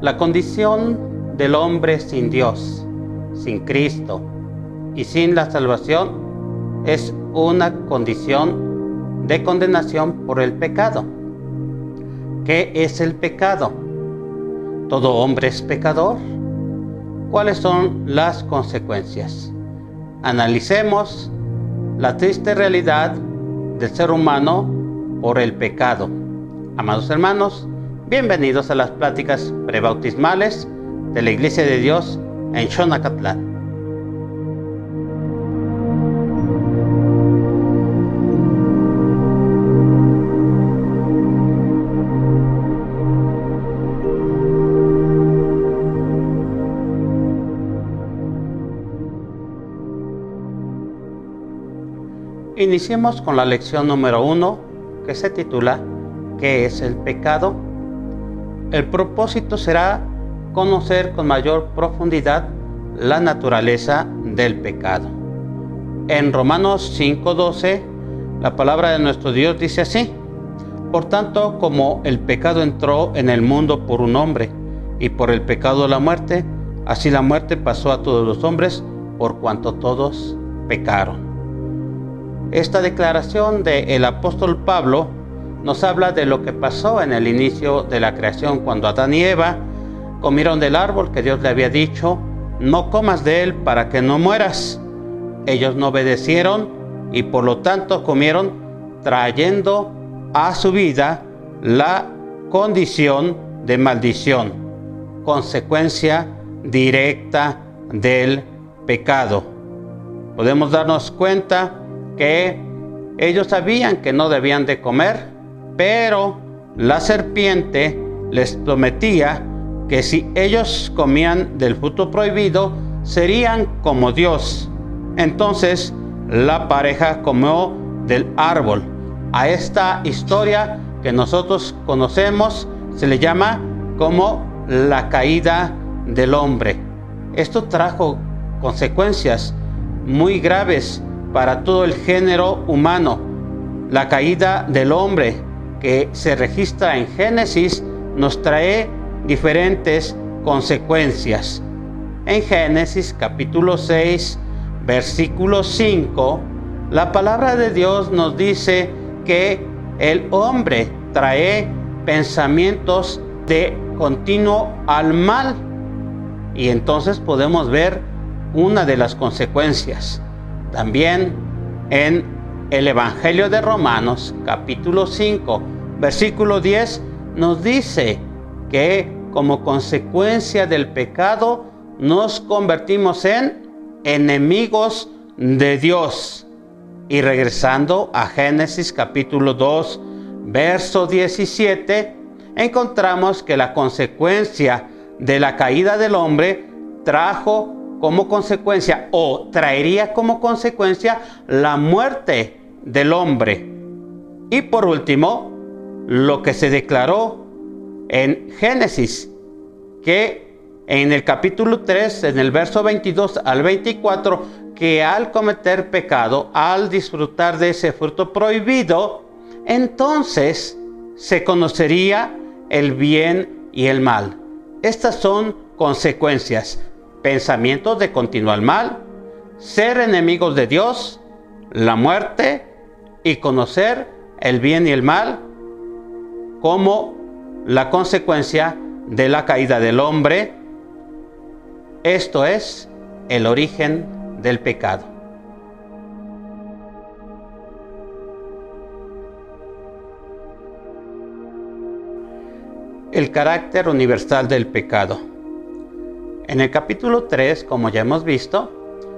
La condición del hombre sin Dios, sin Cristo y sin la salvación es una condición de condenación por el pecado. ¿Qué es el pecado? ¿Todo hombre es pecador? ¿Cuáles son las consecuencias? Analicemos la triste realidad del ser humano por el pecado. Amados hermanos, bienvenidos a las pláticas prebautismales de la Iglesia de Dios en Xonacatlán. Iniciemos con la lección número 1, que se titula ¿Qué es el pecado? El propósito será conocer con mayor profundidad la naturaleza del pecado. En Romanos 5:12, la palabra de nuestro Dios dice así: Por tanto, como el pecado entró en el mundo por un hombre, y por el pecado la muerte, así la muerte pasó a todos los hombres, por cuanto todos pecaron. Esta declaración del apóstol Pablo nos habla de lo que pasó en el inicio de la creación, cuando Adán y Eva comieron del árbol que Dios le había dicho: no comas de él para que no mueras. Ellos no obedecieron y por lo tanto comieron, trayendo a su vida la condición de maldición, consecuencia directa del pecado. Podemos darnos cuenta que ellos sabían que no debían de comer, pero la serpiente les prometía que si ellos comían del fruto prohibido, serían como Dios. Entonces la pareja comió del árbol. A esta historia que nosotros conocemos se le llama como la caída del hombre. Esto trajo consecuencias muy graves para todo el género humano. La caída del hombre que se registra en Génesis nos trae diferentes consecuencias. En Génesis capítulo 6, versículo 5, la palabra de Dios nos dice que el hombre trae pensamientos de continuo al mal. Y entonces podemos ver una de las consecuencias. También en el Evangelio de Romanos, capítulo 5, versículo 10, nos dice que como consecuencia del pecado nos convertimos en enemigos de Dios. Y regresando a Génesis capítulo 2, verso 17, encontramos que la consecuencia de la caída del hombre trajo como consecuencia, o traería como consecuencia, la muerte del hombre. Y por último, lo que se declaró en Génesis, que en el capítulo 3, en el verso 22 al 24, que al cometer pecado, al disfrutar de ese fruto prohibido, entonces se conocería el bien y el mal. Estas son consecuencias: pensamientos de continuo mal, ser enemigos de Dios, la muerte y conocer el bien y el mal como la consecuencia de la caída del hombre. Esto es el origen del pecado. El carácter universal del pecado. En el capítulo 3, como ya hemos visto,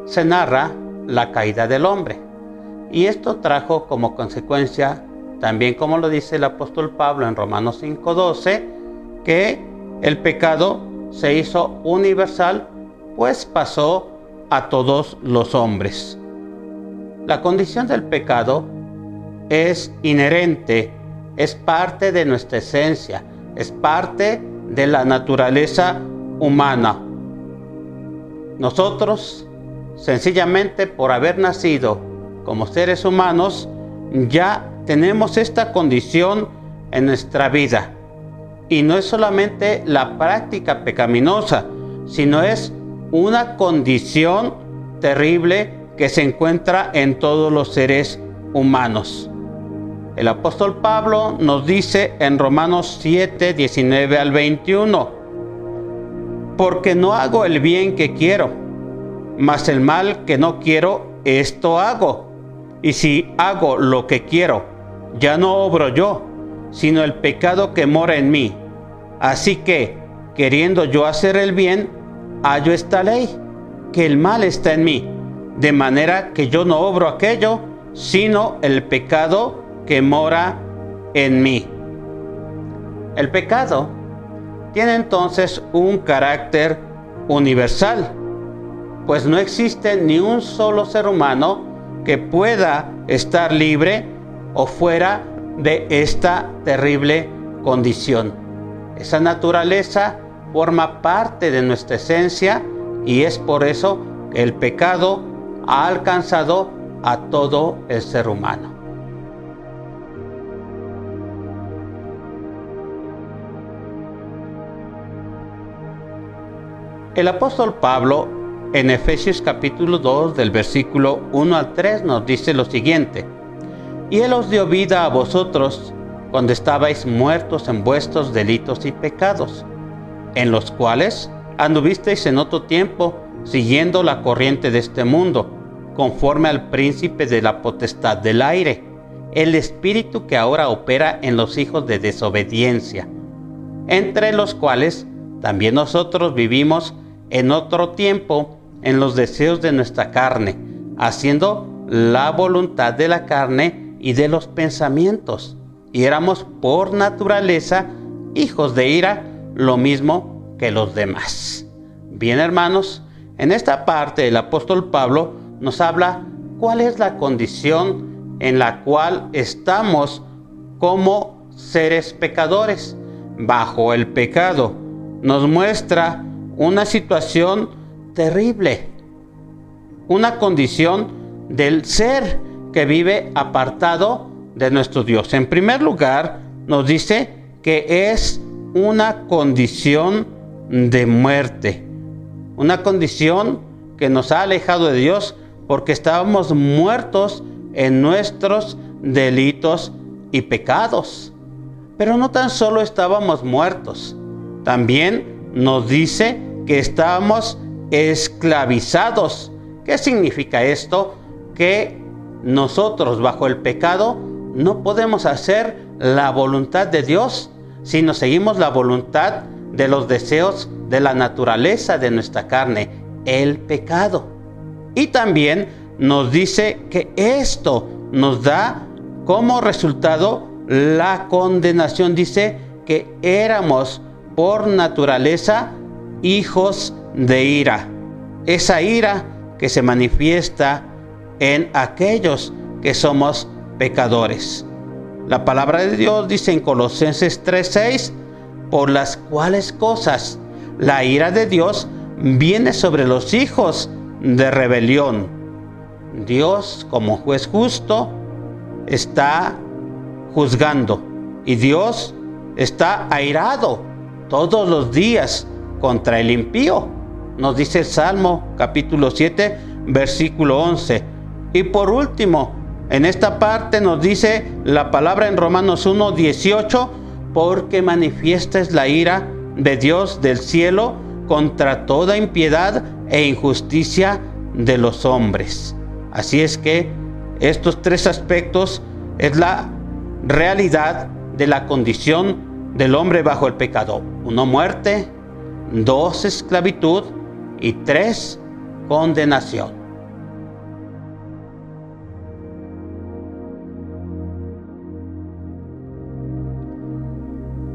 se narra la caída del hombre. Y esto trajo como consecuencia, también como lo dice el apóstol Pablo en Romanos 5:12, que el pecado se hizo universal, pues pasó a todos los hombres. La condición del pecado es inherente, es parte de nuestra esencia, es parte de la naturaleza humana. Nosotros, sencillamente por haber nacido como seres humanos, ya tenemos esta condición en nuestra vida. Y no es solamente la práctica pecaminosa, sino es una condición terrible que se encuentra en todos los seres humanos. El apóstol Pablo nos dice en Romanos 7, 19 al 21, porque no hago el bien que quiero, mas el mal que no quiero, esto hago. Y si hago lo que quiero, ya no obro yo, sino el pecado que mora en mí. Así que, queriendo yo hacer el bien, hallo esta ley, que el mal está en mí, de manera que yo no obro aquello, sino el pecado que mora en mí. El pecado tiene entonces un carácter universal, pues no existe ni un solo ser humano que pueda estar libre o fuera de esta terrible condición. Esa naturaleza forma parte de nuestra esencia y es por eso que el pecado ha alcanzado a todo el ser humano. El apóstol Pablo en Efesios capítulo 2 del versículo 1 al 3 nos dice lo siguiente: y Él os dio vida a vosotros cuando estabais muertos en vuestros delitos y pecados, en los cuales anduvisteis en otro tiempo, siguiendo la corriente de este mundo, conforme al príncipe de la potestad del aire, el espíritu que ahora opera en los hijos de desobediencia, entre los cuales también nosotros vivimos en otro tiempo en los deseos de nuestra carne, haciendo la voluntad de la carne y de los pensamientos, y éramos por naturaleza hijos de ira, lo mismo que los demás. Bien, hermanos, en esta parte el apóstol Pablo nos habla cuál es la condición en la cual estamos como seres pecadores bajo el pecado. Nos muestra una situación terrible, una condición del ser que vive apartado de nuestro Dios. En primer lugar, nos dice que es una condición de muerte, una condición que nos ha alejado de Dios porque estábamos muertos en nuestros delitos y pecados. Pero no tan solo estábamos muertos, también nos dice que estábamos esclavizados. ¿Qué significa esto? Que nosotros bajo el pecado no podemos hacer la voluntad de Dios, sino seguimos la voluntad de los deseos de la naturaleza de nuestra carne, el pecado. Y también nos dice que esto nos da como resultado la condenación. Dice que éramos por naturaleza hijos de ira. Esa ira que se manifiesta en aquellos que somos pecadores. La palabra de Dios dice en Colosenses 3:6, por las cuales cosas la ira de Dios viene sobre los hijos de rebelión. Dios, como juez justo, está juzgando y Dios está airado todos los días contra el impío. Nos dice el Salmo capítulo 7, versículo 11. Y por último, en esta parte nos dice la palabra en Romanos 1:18, porque manifiesta es la ira de Dios del cielo contra toda impiedad e injusticia de los hombres. Así es que estos tres aspectos es la realidad de la condición del hombre bajo el pecado. 1, muerte; 2, esclavitud; y 3, condenación.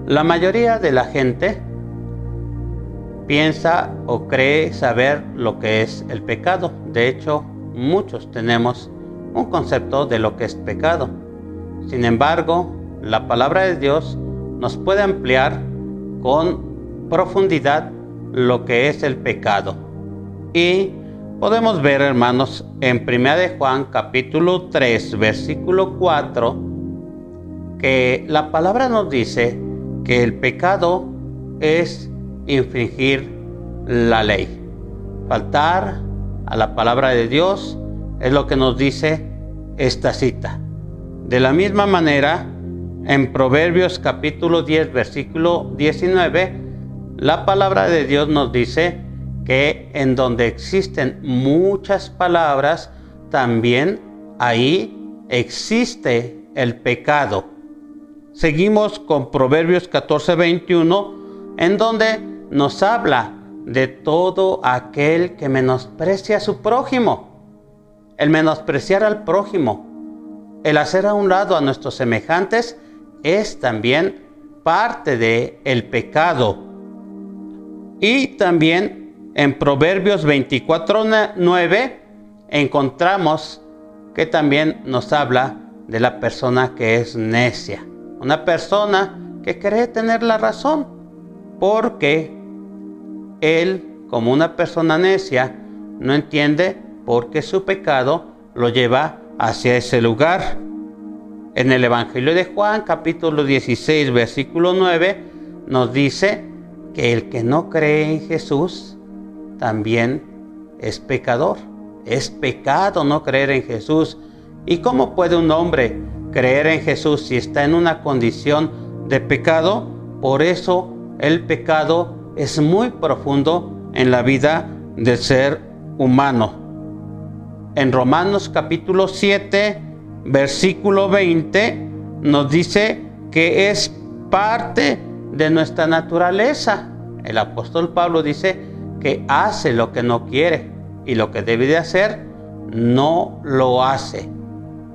La mayoría de la gente piensa o cree saber lo que es el pecado. De hecho, muchos tenemos un concepto de lo que es pecado. Sin embargo, la palabra de Dios nos puede ampliar con profundidad lo que es el pecado. Y podemos ver, hermanos, en 1 de Juan capítulo 3, versículo 4, que la palabra nos dice que el pecado es infringir la ley. Faltar a la palabra de Dios es lo que nos dice esta cita. De la misma manera, en Proverbios capítulo 10, versículo 19, la palabra de Dios nos dice que en donde existen muchas palabras, también ahí existe el pecado. Seguimos con Proverbios 14, 21, en donde nos habla de todo aquel que menosprecia a su prójimo. El menospreciar al prójimo, el hacer a un lado a nuestros semejantes, es también parte del pecado. Y también en Proverbios 24:9 encontramos que también nos habla de la persona que es necia. Una persona que cree tener la razón, porque él, como una persona necia, no entiende por qué su pecado lo lleva hacia ese lugar. En el Evangelio de Juan, capítulo 16, versículo 9, nos dice que el que no cree en Jesús también es pecador. Es pecado no creer en Jesús. ¿Y cómo puede un hombre creer en Jesús si está en una condición de pecado? Por eso el pecado es muy profundo en la vida del ser humano. En Romanos capítulo 7, versículo 20, nos dice que es parte de nuestra naturaleza. El apóstol Pablo dice que hace lo que no quiere y lo que debe de hacer no lo hace.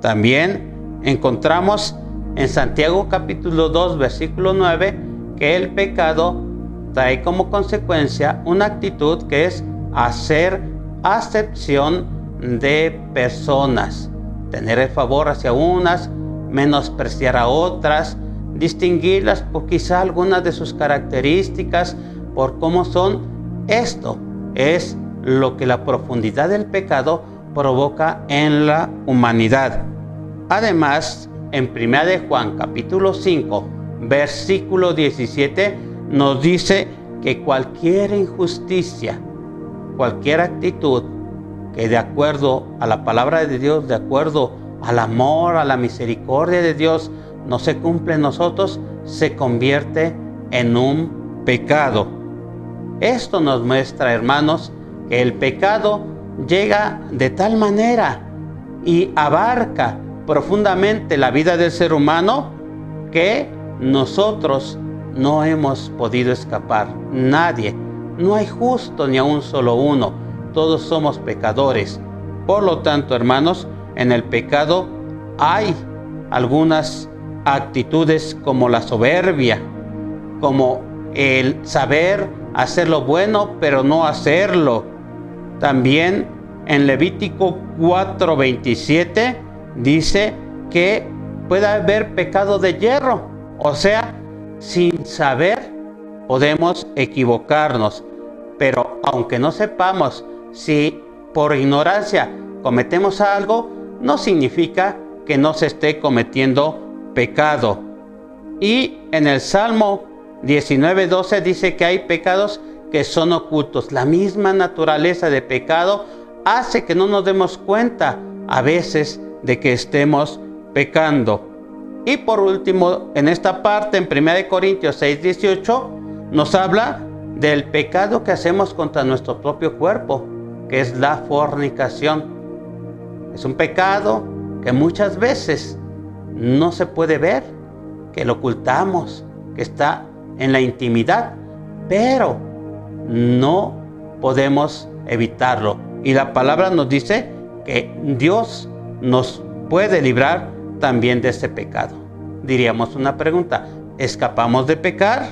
También encontramos en Santiago capítulo 2, versículo 9, que el pecado trae como consecuencia una actitud que es hacer acepción de personas, tener el favor hacia unas, menospreciar a otras, distinguirlas por quizá algunas de sus características, por cómo son. Esto es lo que la profundidad del pecado provoca en la humanidad. Además, en 1 de Juan capítulo 5, versículo 17, nos dice que cualquier injusticia, cualquier actitud que de acuerdo a la palabra de Dios, de acuerdo al amor, a la misericordia de Dios, no se cumple en nosotros, se convierte en un pecado. Esto nos muestra, hermanos, que el pecado llega de tal manera y abarca profundamente la vida del ser humano que nosotros no hemos podido escapar. Nadie, no hay justo ni a un solo uno. Todos somos pecadores. Por lo tanto, hermanos, en el pecado hay algunas actitudes como la soberbia, como el saber hacer lo bueno pero no hacerlo. También en Levítico 4:27 dice que puede haber pecado de yerro, o sea, sin saber podemos equivocarnos, pero aunque no sepamos si por ignorancia cometemos algo, no significa que no se esté cometiendo pecado. Y en el Salmo 19:12 dice que hay pecados que son ocultos. La misma naturaleza de pecado hace que no nos demos cuenta a veces de que estemos pecando. Y por último, en esta parte, en 1 Corintios 6:18, nos habla del pecado que hacemos contra nuestro propio cuerpo, que es la fornicación. Es un pecado que muchas veces no se puede ver, que lo ocultamos, que está en la intimidad, pero no podemos evitarlo. Y la palabra nos dice que Dios nos puede librar también de ese pecado. Diríamos una pregunta: ¿escapamos de pecar?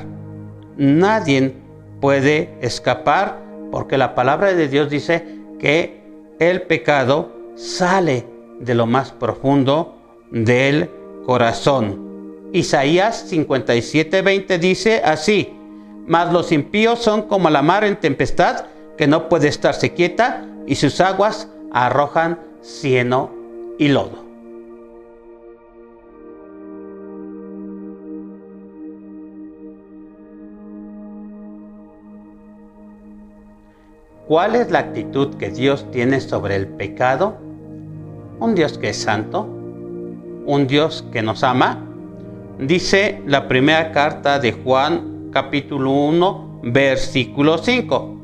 Nadie puede escapar, porque la palabra de Dios dice que el pecado sale de lo más profundo del corazón. Isaías 57:20 dice así: mas los impíos son como la mar en tempestad, que no puede estarse quieta, y sus aguas arrojan cieno y lodo. ¿Cuál es la actitud que Dios tiene sobre el pecado? Un Dios que es santo, un Dios que nos ama. Dice la primera carta de Juan, capítulo 1, versículo 5.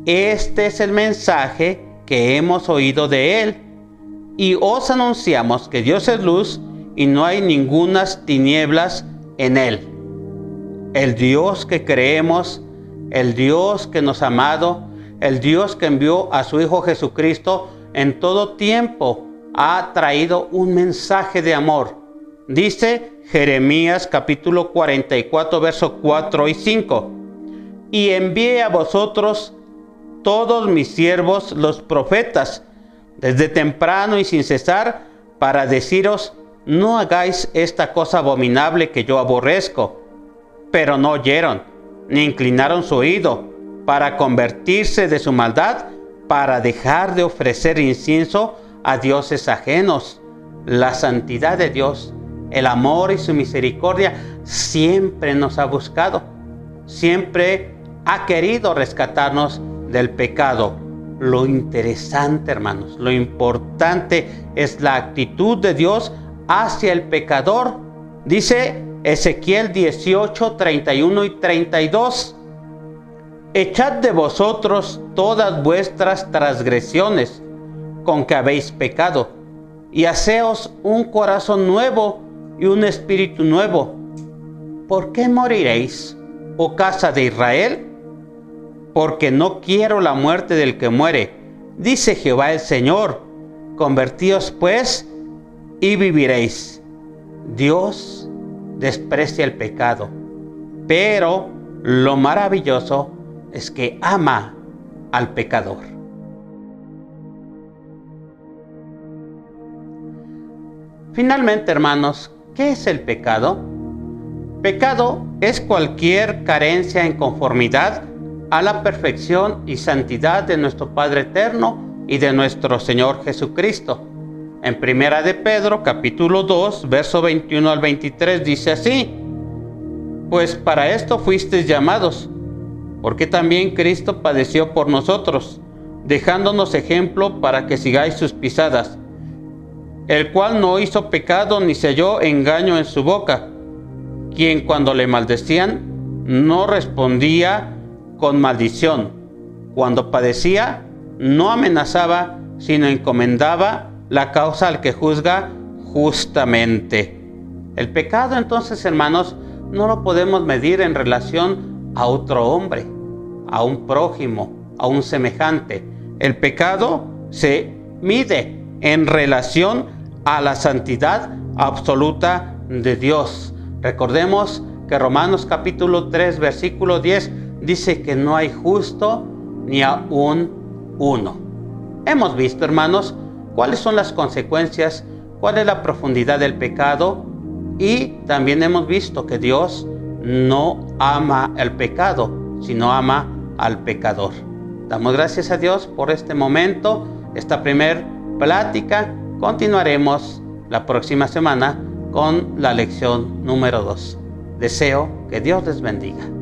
Este es el mensaje que hemos oído de Él, y os anunciamos que Dios es luz y no hay ningunas tinieblas en Él. El Dios que creemos, el Dios que nos ha amado, el Dios que envió a su Hijo Jesucristo en todo tiempo, ha traído un mensaje de amor. Dice Jeremías capítulo 44, versos 4 y 5. Y envié a vosotros todos mis siervos los profetas, desde temprano y sin cesar, para deciros, no hagáis esta cosa abominable que yo aborrezco. Pero no oyeron, ni inclinaron su oído, para convertirse de su maldad, para dejar de ofrecer incienso a dioses ajenos. La santidad de Dios, el amor y su misericordia siempre nos ha buscado, siempre ha querido rescatarnos del pecado. Lo interesante, hermanos, lo importante es la actitud de Dios hacia el pecador. Dice Ezequiel 18, 31 y 32. Echad de vosotros todas vuestras transgresiones con que habéis pecado, y haceos un corazón nuevo y un espíritu nuevo. ¿Por qué moriréis, oh casa de Israel? Porque no quiero la muerte del que muere, dice Jehová el Señor. Convertíos pues y viviréis. Dios desprecia el pecado, pero lo maravilloso es que ama al pecador. Finalmente, hermanos, ¿qué es el pecado? Pecado es cualquier carencia en conformidad a la perfección y santidad de nuestro Padre eterno y de nuestro Señor Jesucristo. En Primera de Pedro, capítulo 2, verso 21 al 23, dice así: Pues para esto fuisteis llamados, porque también Cristo padeció por nosotros, dejándonos ejemplo para que sigáis sus pisadas, el cual no hizo pecado ni se halló engaño en su boca, quien cuando le maldecían no respondía con maldición, cuando padecía no amenazaba, sino encomendaba la causa al que juzga justamente. El pecado, entonces, hermanos, no lo podemos medir en relación a otro hombre, a un prójimo, a un semejante. El pecado se mide en relación a la santidad absoluta de Dios. Recordemos que Romanos capítulo 3, versículo 10 dice que no hay justo ni aún uno. Hemos visto, hermanos, cuáles son las consecuencias, cuál es la profundidad del pecado, y también hemos visto que Dios no ama el pecado, sino ama al pecador. Damos gracias a Dios por este momento, esta primer plática. Continuaremos la próxima semana con la lección número 2. Deseo que Dios les bendiga.